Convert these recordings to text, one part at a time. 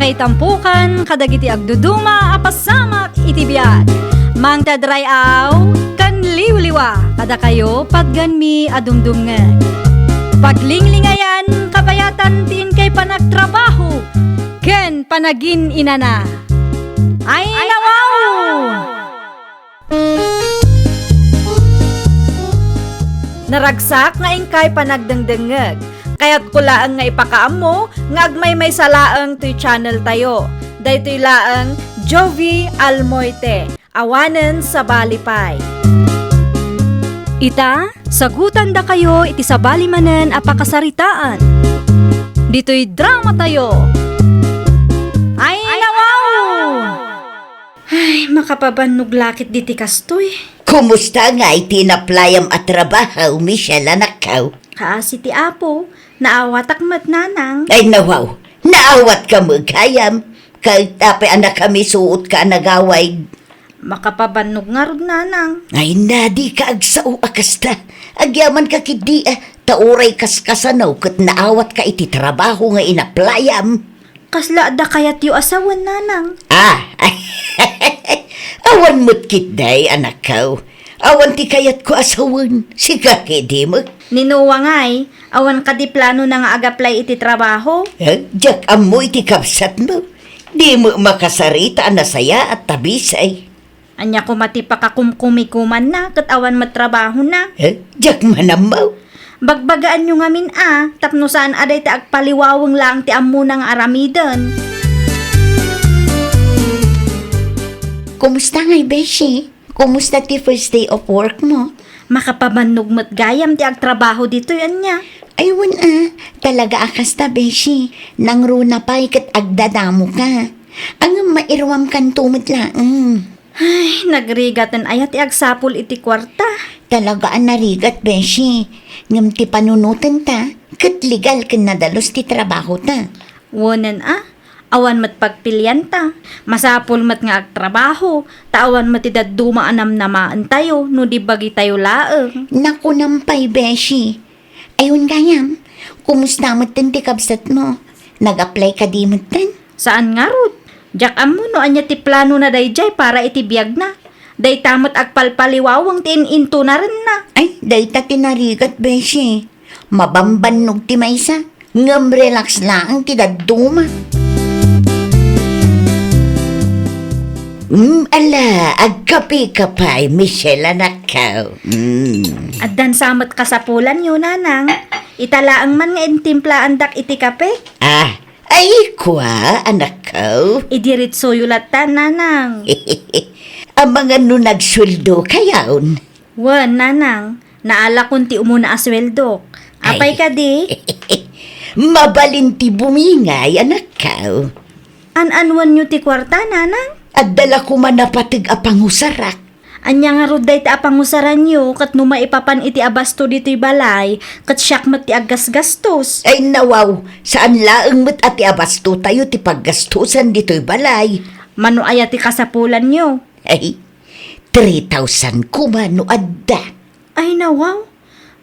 Makaitampukan kadagiti agduduma apasamak iti biag. Mangtadray aw kan liwliwa kada kayo padganmi adumdumngeg. Paglinglingayan kapayatan tin kay panagtrabaho ken panagin inana. Ay nawaw! Naragsak nga ingkay panagdengdengeg. Kaya't kulaang nga ipakaam mo, nga agmay may salaang to'y channel tayo. Daytoy laang Jovi Almoite, awanen sa balipay. Ita, sagutan da kayo iti sa balimanen apakasaritaan. Dito'y drama tayo. Ay nawaw! Ay, makapabannog lakit diti kastoy. Kumusta nga iti naplayam at trabaho, Michelle, anakaw? Kaasi ti Apo, naawat akmat nanang. Ay nawaw, naawat ka magkayam. Kahit tape anak kami suot ka nagaway. Makapabannog nga rod nanang. Ay nadi ka agsao akasta. Agyaman ka kidi tauray kaskasanaw kat naawat ka iti trabaho nga inaplayam. Kasla da kayat yu asawan nanang. Awan mo't kitday anak kaw. Awan ti kayat ko asawan. Sika kidi mo. Ninuwa nga'y, awan ka di plano na nga agaplay iti trabaho. Diyak amoy ti kapsat mo. Di mo makasarita na saya at tabisay. Anya ko matipa ka kumkumikuman na, kat awan matrabaho na. Diyak manamaw. Bagbagaan nyo ngamin tapno saan aday ti agpaliwawang lang ti amunang aramidon. Kumusta ngay, Beshi? Kumusta ti first day of work mo? Makapabannog mo't gayam ti agtrabaho dito yan niya. Aywan talaga akas ta, Beshi. Nang runa pa ikat agdadamo ka. Ang mairwam kan tumot lang. Ay, nagrigatan ayat ti agsapol iti kwarta. Talaga ang narigat, Beshi. Ngam ti panunutan ta, kat legal kan nadalos ti trabaho ta. Wonen awan mat pagpilyan ta. Masapol mat nga agtrabaho. Tawan mat idaduma anam-namaan tayo, no di bagi tayo laeng. Naku nampay, Beshi. Ayun gayam, kumusta mo ti kabsat mo? Nag-apply ka di mo tan? Saan nga rod? Diyak amo no anya ti plano na dayjay para iti biyag na. Day tamot agpalpaliwawang ti ininto na rin na. Ay, day ta tinarigat, Beshi. Mabambanog ti maysa. Ngam relax lang ti daduma. Ala, agkapi-kapay, Michelle, anak ka. Addan samot kasapulan yun, nanang. Italaang man nga intimplaan dak iti kape. Ay, kwa, anak ka. Idiritso yulatan, nanang. Ang mga nagsuldo kayaon. Wan, nanang. Naala kung ti umuna asweldo. Apay ka di? Mabalinti bumingay, anak ka. An-anwan nyo ti kwarta, nanang? At dala ko man napatig apangusarak. Anya nga ruday ti apangusaran nyo, kat numa ipapan iti abasto dito'y balay, kat siyak mat ti aggas-gastos. Ay nawaw, saan laeng mat ati abasto tayo ti paggastusan dito'y balay. Mano aya ti kasapulan nyo? Ay, 3,000 kumano adda. Ay nawaw,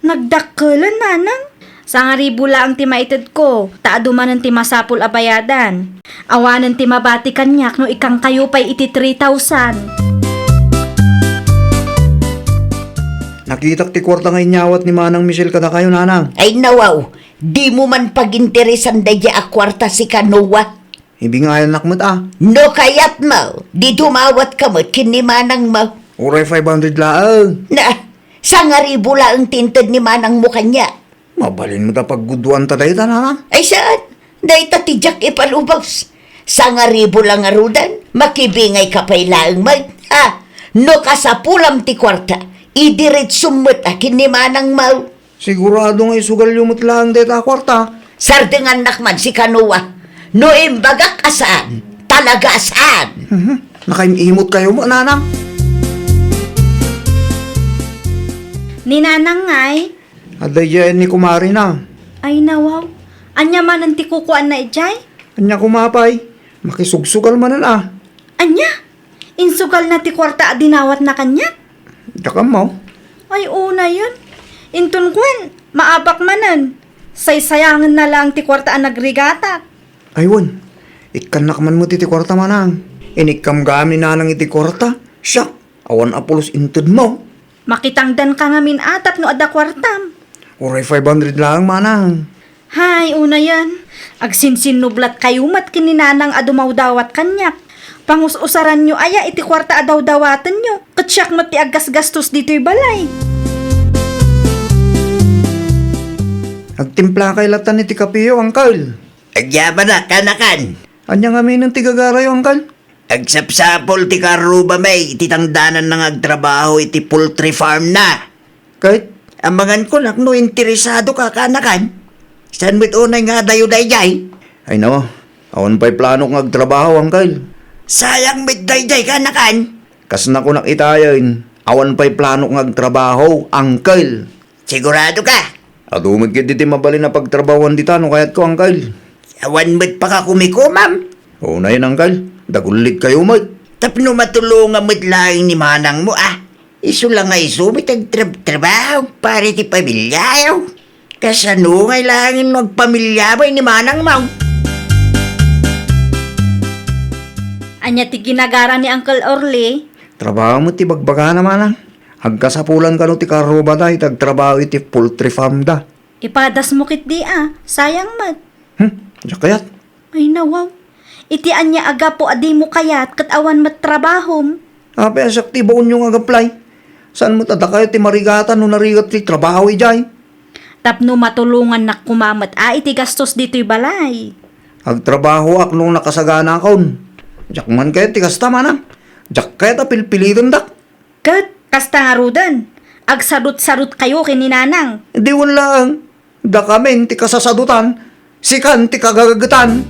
nagdakkelan, nanang. Sa ribu lang ti maitid ko, taadumanan ti masapul abayadan. Awanan ti mabati kanyak no ikang kayo pa'y iti 3,000. Nakitak ti kwarta ngay nyawat ni Manang Michelle kada kayo, nanang. Ay nawaw, di mo man paginteresan daya a kwarta si Kanowa. Ibi nga ayan nakmat No kayat mo, di dumawat ka mo, kinimanang mo. Uray 500 laang. Na, sa nga ribu lang tinted ni Manang mo kanya. Mabalin mo ta pagguduan ta dahi ta, nanang. Ay saan? Dahil tatidyak ipalubos. Sa nga ribu lang arudan, makibingay ka pa'y laang mag. No kasapulam ti kwarta, idirit sumut akin ni Manang mau. Sigurado nga isugal yung mutlaang dahi ta kwarta. Sardengan nakman si Kanowa. No imbagak asaan, talaga asaan. Nakaimimot kayo mo, nanang. Ni nanang ngay, Aday yan ni kumari na. ay nawaw, anya man ang ti kukuan na ijay? Anya kumapay. Makisugsugal manan Anya, insugal na ti kwarta adinawat na kanya? Daka mo. Ay una yun, intun kwen, maabak manan. Saysayangan na lang ti kwarta ang nagrigatak. Aywan. Ikanak man mo ti kwarta manang. Inikam gam ni nanang iti kwarta. Siya, awan apulos inted mo. Makitangdan ka nga min atap no ada kwartam. Uray 500 lang manang. Hay, una yan. Agsinsinublat kayo mat kininanang adumawdawat kanyak. Pangus-usaran nyo aya iti kwarta adaw-dawatan nyo. Katsyak mat ti aggas-gastos dito'y balay. Agtimpla kay latan iti kapiyo, angkal. Agyaba na, kanakan. Anya nga may ng tigagarayo, angkal. Agsapsapol ti karuba may, ititangdanan ng agtrabaho iti poultry farm na. Kahit, Amangan ko nak no interesado ka kanakan. San mo't unay nga dayo-dayjay? ay nawa, awan pa'y plano kong agtrabaho, angkal. Sayang mit dayjay kanakan. Kas na ko nakitayin, awan pa'y plano kong agtrabaho, angkal. Sigurado ka? At umigit diti mabali na pagtrabawan dita, no kayat ko, angkal. Awan mo't pa ka kumikumam. Oo na yun, angkal. Dagulit kayo, mat. Tapno matulungan mo't laing ni manang mo Isu lang nga isu, may trabaho para ti pamilya Kasano ngay langin magpamilya ba ni manang mo? Anya ti ginagara ni Uncle Orly. Trabaho mo ti bagbaga naman, ang. Agkasapulan ka no ti karuba da, itagtrabaho iti poultry farm da. Ipadas mo kit di sayang mat. Diyak kayat. Ay nawaw. Iti anya aga po adi mo kayat kat awan mat trabahom. Ape, asakti baon yungag-apply. Saan mo tada kayo ti marigatan no narigat ti trabaho ijay? Tapno matulungan na kumamat iti gastos dito'y balay. Agtrabaho ak nung nakasagana akon. Diyak man kayo ti kasta manang. Diyak kayo ta pilpilitan dak. Kat, kasta nga rudan. Agsarut-sarut kayo kininanang. Di lang. Da kami ti kasasadutan. Sikan ti kagagatan.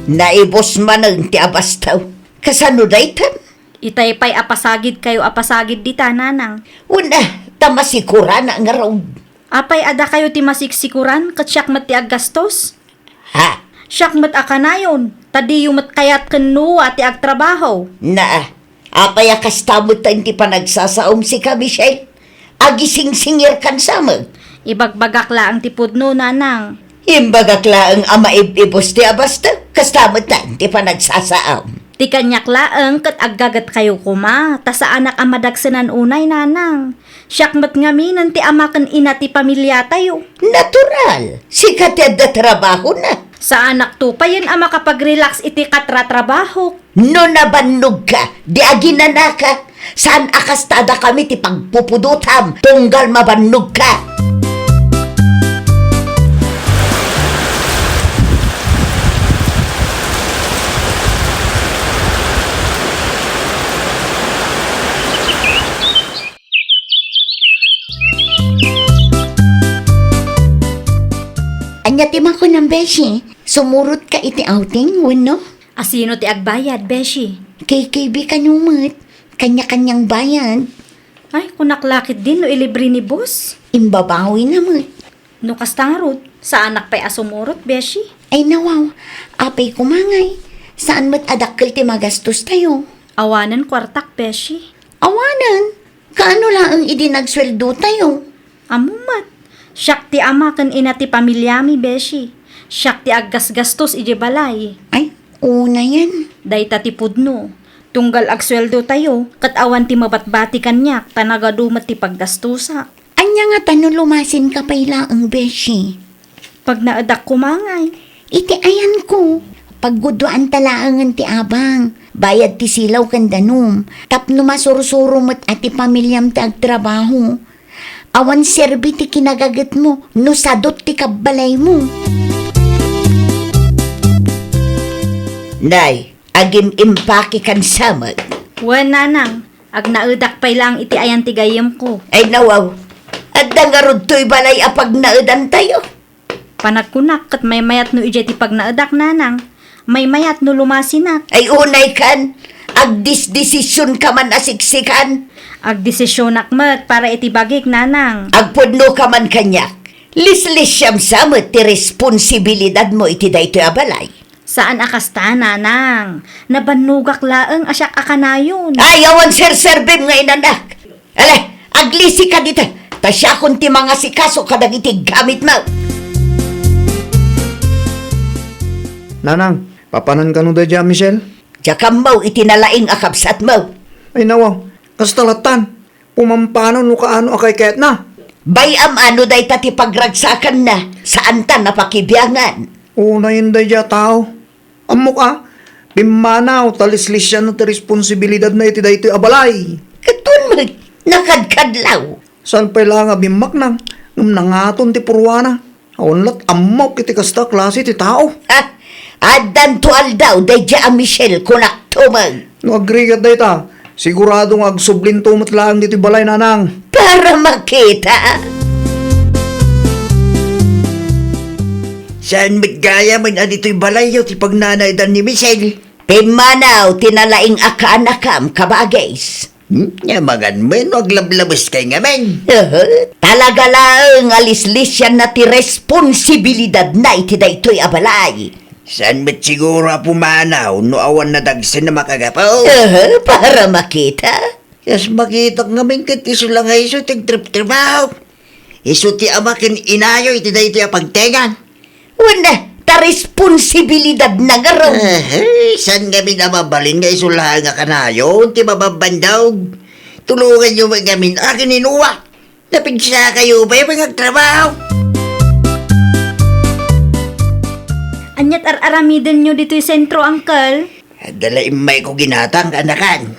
Naibos man ang ti abastaw. Kasano daytan? Itay pa'y apasagid kayo apasagid dita nanang. Una, tamasikura na nga raw. Apay ada kayo ti masiksikuran kat siyak mat ti aggastos. Ha? Siyak mat akanayon. Tadi yung mat kayat kenuwa ti agtrabaho. Na, apaya kastamot tayo ti panagsasaom si ka, Michelle. Agising-singir kan samag. Ibagbagak laang ti pudno nanang. Imbagak laang ama ibos ti abastaw. Kastamot tayo ti panagsasaom. Ti kanyak laeng kat aggagat kayo kuma, ta sa anak ang madagsanan unay nanang. Siyak mat ngaminan ti amakan ina ti pamilya tayo. Natural. Si kateda trabaho na. Sa anak to pa yan ama kapag relax iti katra-trabaho. No nabannog ka, di aginana ka. Saan akastada kami ti pagpupudutam, tunggal mabannog ka. Anya ti ko ng beshi, sumurot ka iti outing, wano? Asino ti agbayad, Beshi? KKB ka numot, kanya-kanyang bayad. Ay, kunaklakit din no ilibre ni boss. Imbabawi naman. No kastangarot, sa anak pa'y asumurot, Beshi? Ay nawaw, apay kumangay. Saan mo't adakkel ti magastos tayo? Awanan kwartak, Beshi. Awanan, kaano lang ang idinagsweldo tayo? Amumat. Siyak ti ama kan ina ti pamilyami, Beshi. Siyak ti aggas-gastos iji balay. Ay, una yan. Dayta ti pudno. Tunggal agsweldo tayo, kat awan ti mabatbati kanyak, tanagadumat ti paggastusa. Anya nga tanong lumasin ka pa'y ang beshi. Pag naadak kumangay, Iti ayan ko. Pagguduan talaangan ti abang. Bayad ti silaw kan danum. Tapno masursuro mo't ati pamilyam ti agtrabaho. Awan serbi ti kinagagat mo. No sadot ti kabalay mo. Nay, agim impaki kan samag. wen nanang, ag naadak pa'y lang iti ayan ti gayem ko. Ay nawaw. At dangarod to'y balay apag naadan tayo. Panagkunak kat may mayat no ije ti pag naadak nanang. May mayat no lumasinak. Ay unay kan. Agdisdesisyon ka man asiksikan. Ag desisyon akmat para iti bagik nanang. Agpudno ka man kanyak. Lislis siyam samot ti responsibilidad mo iti daytoy abalay. Saan akasta nanang? Nabanugak laeng asyak akanayon. Ay, awan ser-serbim nga inanak. Ale, aglisi ka dito. Tasya kun ti mga sikaso kadag iti gamit mo. Nanang, papanan ka no da dya, Michelle? Jakam mo itinalaing akabsat mo. Ay nawaw, kastalatan. Pumampano no kaano akay ket na. Bayam ano day tati pagragsakan na, saan ta napakibiyangan? Una yun da dya tao. Amok pimanaw, talislis siya na ti responsibilidad na iti da ito'y abalay. Katun mo, nakadkadlaw. Saan pa lang bimak nang, nangaton ti purwana. Awanlat amok iti kasta klase ti tao. Ha? Adan to aldaw, day dya ang Michelle kunak tumag. No agree kat da ita, siguradong agsublin tumot lang dito balay nanang. Para makita. Saan magaya man adito'y balayo ti pagnanaydan ni Michelle? Pimanaw, tinalaing akanakam kabagays. Yamangan man, aglablabas kay nga man. Talaga lang alislis yan na ti responsibilidad na iti daytoy abalay. Saan mat siguro pumanaw no awan na dagsan na makagapaw? Para makita. Yes, makita nga man kat iso lang ay iso tigtrip-tripaw. Iso ti amakin inayo iti dahi ti apagtengan. Wala, ta responsibilidad na nga raw. Saan kami namabalin nga iso lang nga kanayo? Ti mababandaw. Tulungan nyo man kami akin inuwa. Napigsa kayo ba yung mga trabaho? Anyat ar-aramiden nyo dito'y sentro, Uncle. Dalain may ko ginatang anakan.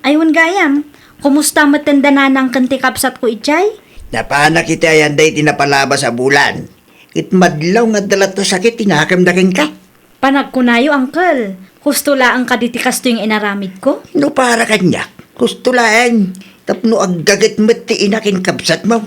Aywan gayam. Kumusta matanda na ng kantikapsat ko ichay? Napanak iti ayan day tinapalaba sa bulan. Itmadlaw nga dalat na sakit tinakamdakin ka. Panagkunayo, Uncle. Husto laang kaditikas to yung inaramid ko? No para kanya, gusto lang. Tapno aggagat met ti inakin kapsat mo.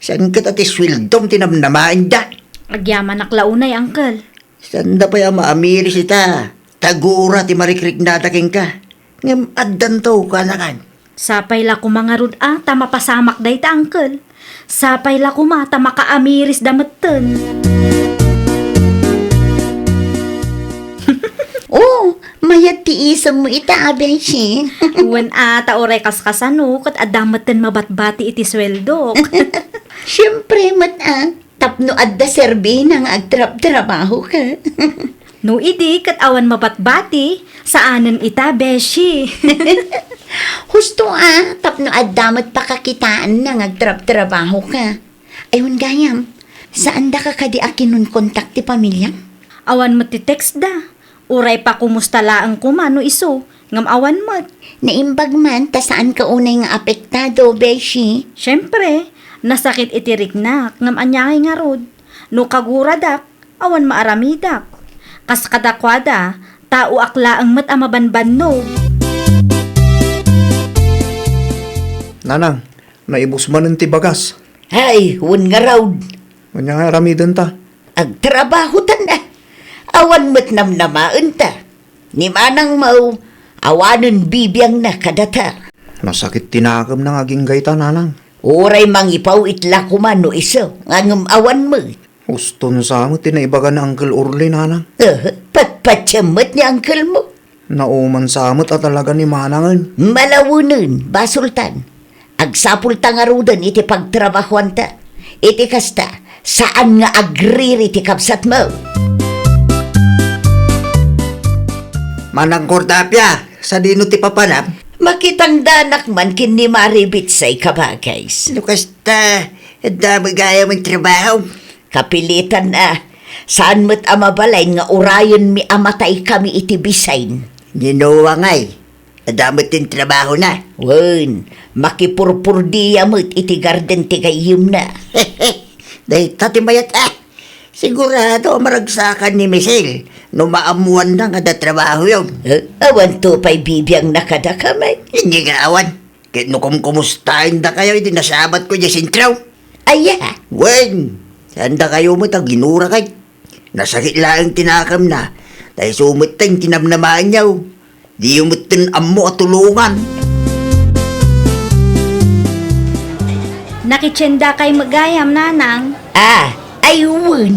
Saan ka tati swildom tinamnamain da? Agyaman naklaunay, Uncle. Saan da pa yung maamiris ita? Tagura ti marikrik nataking ka. Ngam addan to ka nakan. Sapay la ko mga rud tama pasamak day ta, Uncle. Sapay la ko tama kaamiris dametten. Oh, mayat tiisam mo ita, Beshi. Wen ata oray kaskasano, kat adametten mabatbati iti sweldo. Siyempre, tapno adda serbi nang agtrap-trabaho ka. No idi, kat awan mabatbati, saanan ita, Beshi. Husto tapno addamat pakakitaan nang agtrap-trabaho ka. Ayun gayam, saan da ka kadi akin nun kontak ti pamilya? Awan mo ti text da. Uray pa kumusta laang kumano iso, ngam awan mo. Naimbag man, ta saan ka unay nga apektado, Beshi? Siyempre, nasakit itirik na, ngam anyahay nga rod. No kaguradak, awan maaramidak. Kas kadakwada, tao akla ang mat amabanbannog. Nanang, naibus man ti bagas. Ay, hun nga raw. Kanya nga ramidan ta. Agtrabaho ta na. Awan mo't namnamaan ta. Ni manang mau, awanon bibiyang na kadata. Nasakit tinakam ng aging gayta, nanang. Oray mangipaw itla kumano iso, ngangam awan mo. Gusto na sa amo, tinaibaga na Uncle Orly, nanang. Patpatsyamot ni uncle mo. Nauman sa amot at talaga ni manangan. Malawunan, basultan. Agsapul tangarudan iti pagtrabahuan ta. Iti kasta, saan nga agriri iti kapsat mo? Manang Cordapia, sa dino ti papanap? Makitang danak man kin ni maribitsay kabagays. No kasta, dami gaya mong trabaho. Kapilitan saan mo't amabalay nga urayon mi amatay kami iti bisayn. Ginawa nga'y, adamot din trabaho na. Wen, makipurpurdiya mo't iti garden ti gayim na. Dahil tati mayat sigurado maragsakan ni Michelle no maamuan na nga da trabaho yun. Awan to pa'y bibiyang nakadakamay. Hindi nga awan. Kahit no kumustahin da kayo, hindi nasabat ko dyan sintraw. Aya, Wen, saan da kayo mo tag ginura kay? Nasakit lang tinakam na. Dahil sumot tayong tinamnamaan niyaw. Di umutin amo at tulungan. Nakitsenda kay magayam, nanang. ayun.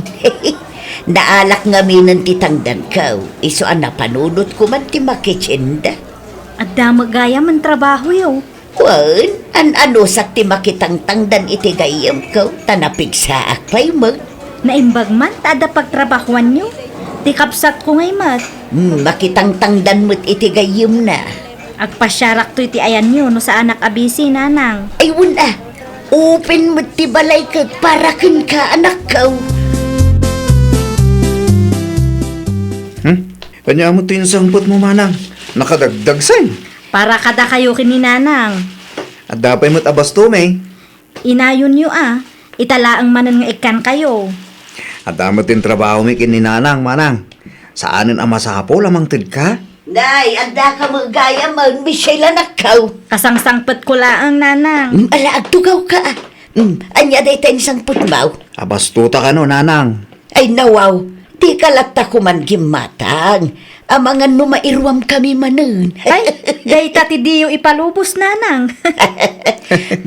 Naalak nga minan titangdan ka. Iso napanunot ko man ti makitsenda. At damagayam ang trabaho yaw. Wen, ano sa ti makitang tangdan iti gayam ka. Tanapig sa akpay mo. Naimbag man, tada pagtrabahuan nyo. Ti kapsat ko ngay mat. Makitangtangdan mo't iti gayim na. Agpasyarak to iti ayan nyo no sa anak abisi, nanang. Ay, wala. Open mo't ti balay ka para kin ka, anak ka. Kanya mo to yung sangpot mo, manang. Nakadagdag sen. Para kada kayo kini nanang. At dapay mo't abastume. Inayon nyo italaang manan nga ikan kayo. At damot yung trabaho mi kininanang, manang. Saanin ang masapo lamang tid ka? Nay, anda ka magaya man, Michelle, anak ka. Kasangsangpet ko laang, nanang. Ala, agtugaw ka. Anya day tayo isang putmaw. Abastuta ka no, nanang. Ay, nawaw. Di kalata ko man gimatang. Amangan no mairwam kami manun. Ay, day tati diyo ipalubos, nanang.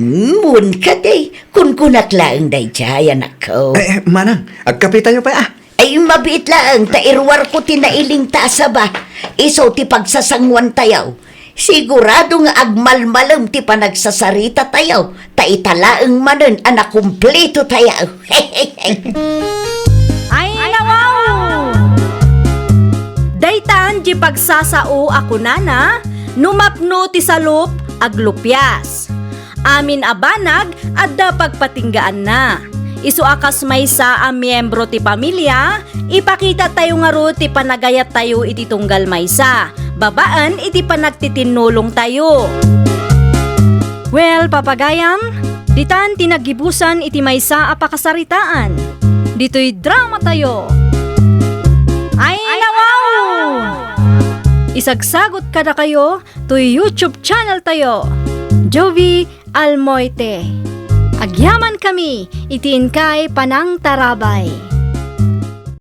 Mun ka day. Kun kunat lang day jay, anak ko. Manang, agkapita nyo pa Ay, mabiit lang. Tairwar ko tinailing tasa ba? Iso ti pagsasangwan tayaw. Sigurado nga agmalmalam ti panagsasarita tayaw. Taitalaang manun anak kumpleto tayaw. Ay, nawaw! Daytan di pagsasao ako nana, numapno ti salup aglupyas. Amin abanag adda pagpatinggaan na. Isu akas maysa a miyembro ti pamilya, ipakita tayo nga ro ti panagayat tayo iti tunggal maysa. Babaan iti panagtitinulong tayo. Well, papagayam, ditan tinagibusan iti maysa a pakasaritaan. Dito'y drama tayo. Ay, nawaw! Isagsagot kada kayo to YouTube channel tayo. Jovi Almoite. Agyaman kami, itiin kay Panang Tarabay.